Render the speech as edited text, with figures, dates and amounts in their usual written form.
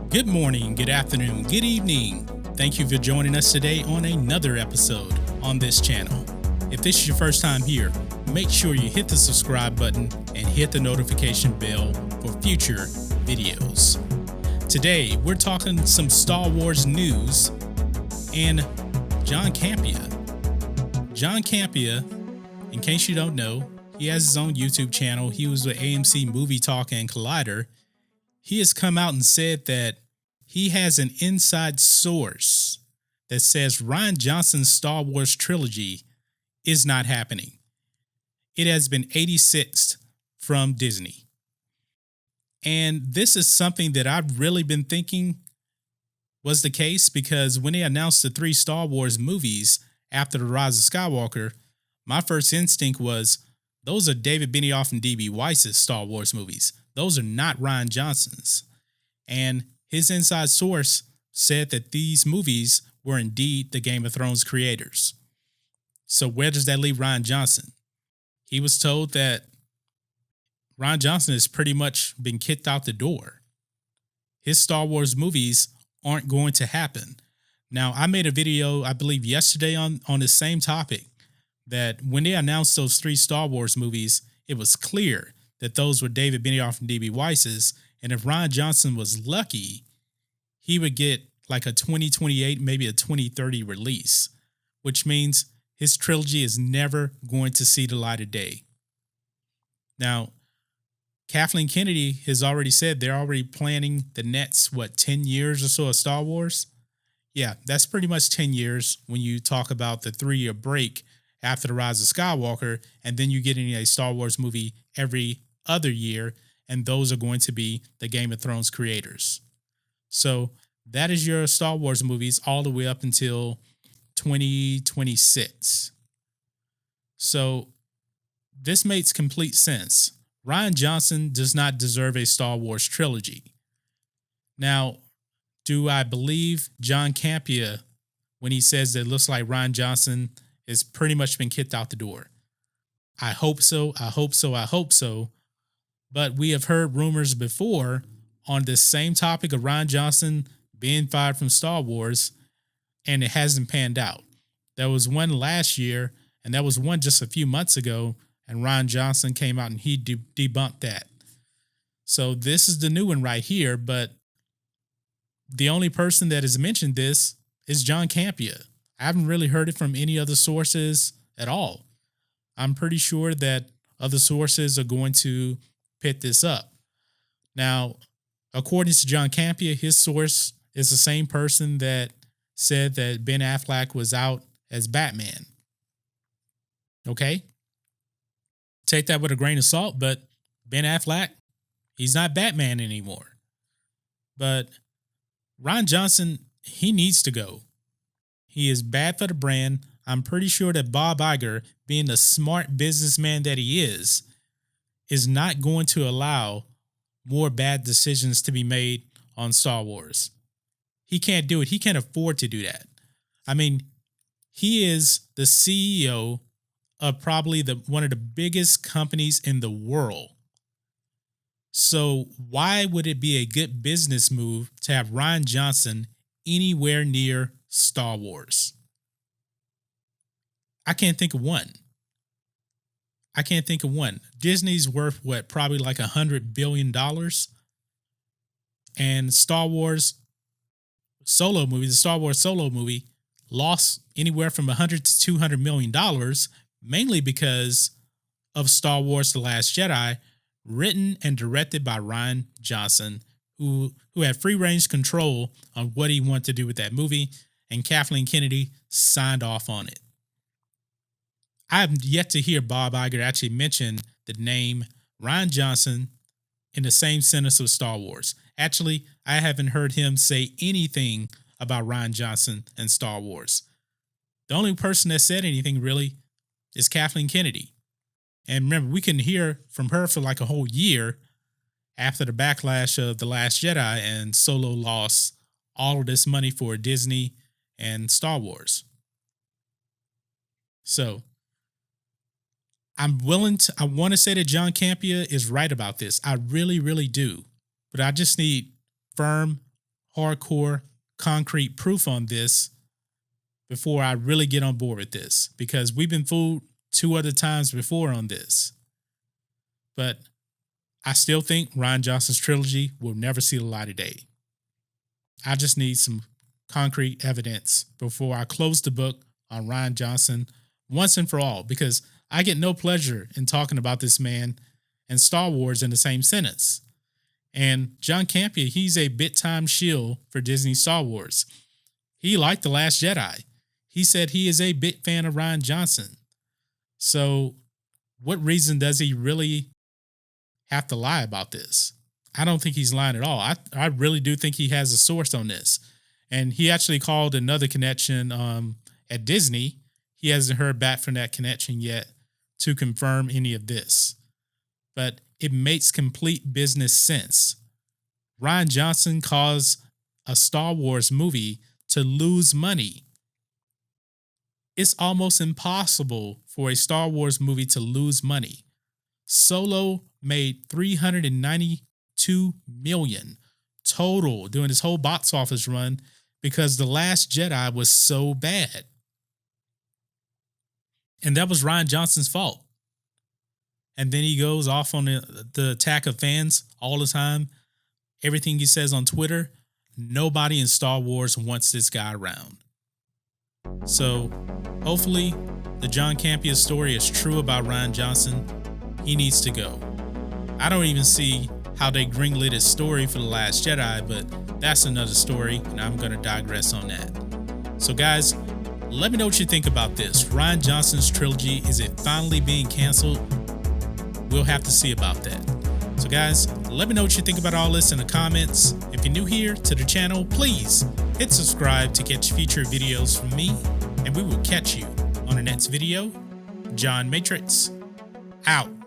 Good morning, good afternoon, good evening. Thank you for joining us today on another episode on this channel. If this is your first time here, make sure you hit the subscribe button and hit the notification bell for future videos. Today, we're talking some Star Wars news and John Campea. John Campea, in case you don't know, he has his own YouTube channel. He was with AMC Movie Talk and Collider. He has come out and said that he has an inside source that says Rian Johnson's Star Wars trilogy is not happening. It has been 86'd from Disney. And this is something that I've really been thinking was the case, because when they announced the 3 Star Wars movies after The Rise of Skywalker, my first instinct was, those are David Benioff and D.B. Weiss's Star Wars movies. Those are not Rian Johnson's. And his inside source said that these movies were indeed the Game of Thrones creators. So where does that leave Rian Johnson? He was told that Rian Johnson has pretty much been kicked out the door. His Star Wars movies aren't going to happen. Now, I made a video, I believe yesterday on the same topic, that when they announced those 3 Star Wars movies, it was clear that those were David Benioff and D.B. Weiss's. And if Rian Johnson was lucky, he would get like a 2028, maybe a 2030 release, which means his trilogy is never going to see the light of day. Now, Kathleen Kennedy has already said they're already planning the next, 10 years or so of Star Wars? Yeah, that's pretty much 10 years when you talk about the 3-year break after The Rise of Skywalker, and then you get in a Star Wars movie every other year, and those are going to be the Game of Thrones creators. So that is your Star Wars movies all the way up until 2026. So this makes complete sense. Rian Johnson does not deserve a Star Wars trilogy. Now, do I believe John Campea when he says that it looks like Rian Johnson has pretty much been kicked out the door? I hope so. I hope so. I hope so. But we have heard rumors before on this same topic of Rian Johnson being fired from Star Wars, and it hasn't panned out. There was one last year, and that was one just a few months ago, and Rian Johnson came out and he debunked that. So this is the new one right here, but the only person that has mentioned this is John Campea. I haven't really heard it from any other sources at all. I'm pretty sure that other sources are going to pick this up. Now, according to John Campea, his source is the same person that said that Ben Affleck was out as Batman. Okay? Take that with a grain of salt, but Ben Affleck, he's not Batman anymore. But Rian Johnson, he needs to go. He is bad for the brand. I'm pretty sure that Bob Iger, being the smart businessman that he is not going to allow more bad decisions to be made on Star Wars. He can't do it. He can't afford to do that. I mean, he is the CEO of probably one of the biggest companies in the world. So why would it be a good business move to have Rian Johnson anywhere near Star Wars? I can't think of one. Disney's worth probably like $100 billion. And Star Wars solo movie, the Star Wars solo movie, lost anywhere from $100 to $200 million, mainly because of Star Wars The Last Jedi, written and directed by Rian Johnson, who had free range control on what he wanted to do with that movie, and Kathleen Kennedy signed off on it. I have yet to hear Bob Iger actually mention the name Rian Johnson in the same sentence of Star Wars. Actually, I haven't heard him say anything about Rian Johnson and Star Wars. The only person that said anything really is Kathleen Kennedy. And remember, we couldn't hear from her for like a whole year after the backlash of The Last Jedi and Solo lost all of this money for Disney and Star Wars. So I want to say that John Campea is right about this. I really, really do. But I just need firm, hardcore, concrete proof on this before I really get on board with this, because we've been fooled 2 other times before on this. But I still think Rian Johnson's trilogy will never see the light of day. I just need some concrete evidence before I close the book on Rian Johnson once and for all, because I get no pleasure in talking about this man and Star Wars in the same sentence. And John Campea, he's a bit-time shill for Disney Star Wars. He liked The Last Jedi. He said he is a big fan of Rian Johnson. So what reason does he really have to lie about this? I don't think he's lying at all. I really do think he has a source on this. And he actually called another connection at Disney. He hasn't heard back from that connection yet to confirm any of this. But it makes complete business sense. Rian Johnson caused a Star Wars movie to lose money. It's almost impossible for a Star Wars movie to lose money. Solo made $392 million total during this whole box office run because The Last Jedi was so bad. And that was Rian Johnson's fault. And then he goes off on the attack of fans all the time. Everything he says on Twitter, nobody in Star Wars wants this guy around. So hopefully the John Campea story is true about Rian Johnson. He needs to go. I don't even see how they greenlit his story for The Last Jedi, but that's another story, and I'm going to digress on that. So guys, let me know what you think about this. Rian Johnson's trilogy, is it finally being canceled? We'll have to see about that. So guys, let me know what you think about all this in the comments. If you're new here to the channel, please hit subscribe to catch future videos from me, and we will catch you on the next video. John Matrixx, out.